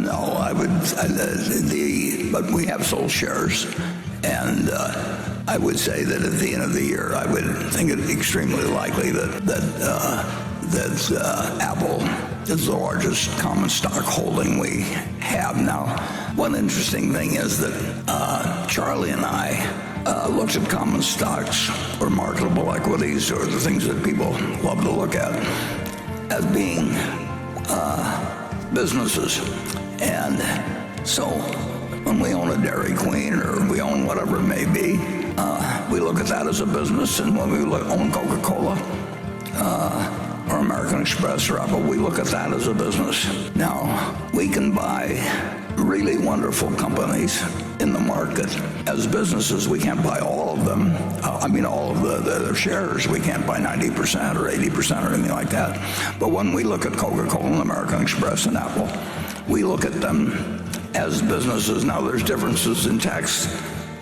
No, but we have sold shares, and I would say that at the end of the year, I would think it extremely likely that Apple is the largest common stock holding we have now. One interesting thing is that Charlie and I looked at common stocks or marketable equities or the things that people love to look at as being businesses. And so when we own a Dairy Queen or we own whatever it may be, we look at that as a business. And when we own Coca-Cola or American Express or Apple, we look at that as a business. Now, we can buy really wonderful companies in the market as businesses. We can't buy all of them. All of their shares. We can't buy 90% or 80% or anything like that. But when we look at Coca-Cola and American Express and Apple, we look at them as businesses. Now, there's differences in tax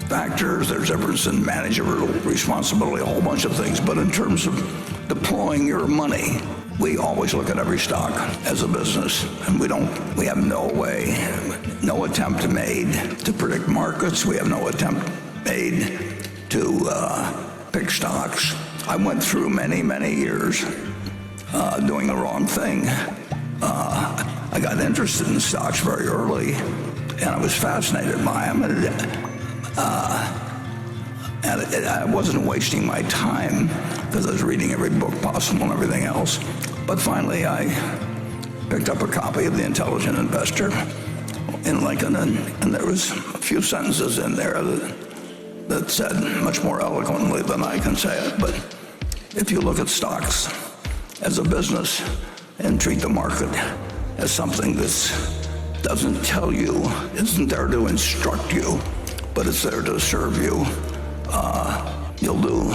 factors, there's difference in managerial responsibility, a whole bunch of things. But in terms of deploying your money, we always look at every stock as a business, and we have no attempt made to predict markets. We have no attempt made to pick stocks. I went through many, many years doing the wrong thing. I got interested in stocks very early, and I was fascinated by them. And I wasn't wasting my time because I was reading every book possible and everything else. But finally, I picked up a copy of The Intelligent Investor in Lincoln, and there was a few sentences in there that said much more eloquently than I can say it. But if you look at stocks as a business and treat the market as something that doesn't tell you, isn't there to instruct you, but it's there to serve you, you'll do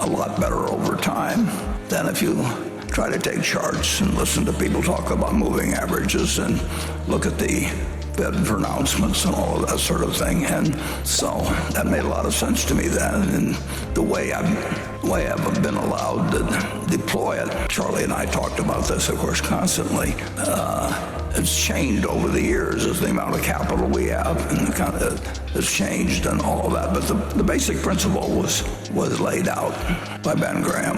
a lot better over time than if you try to take charts and listen to people talk about moving averages and look at the Fed pronouncements and all of that sort of thing. And so that made a lot of sense to me then. And the way I've been allowed to deploy it, Charlie and I talked about this, of course, constantly. It's changed over the years as the amount of capital we have, and it kind of has changed and all of that. But the basic principle was laid out by Ben Graham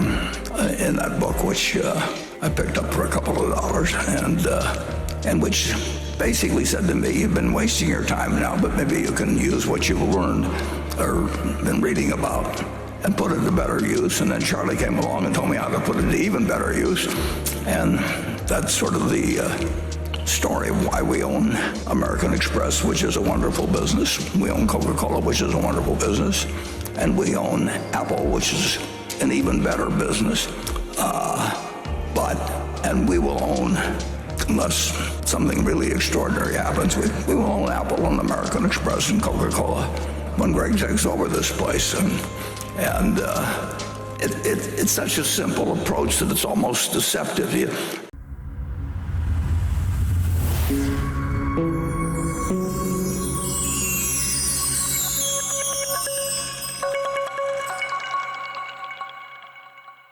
in that book, which I picked up for a couple of dollars, and which basically said to me, you've been wasting your time now, but maybe you can use what you've learned or been reading about and put it to better use. And then Charlie came along and told me how to put it to even better use. And that's sort of the story of why we own American Express, which is a wonderful business. We own Coca-Cola, which is a wonderful business. And we own Apple, which is an even better business. And we will own, unless something really extraordinary happens, we will own Apple and American Express and Coca-Cola when Greg takes over this place. And it's such a simple approach that it's almost deceptive.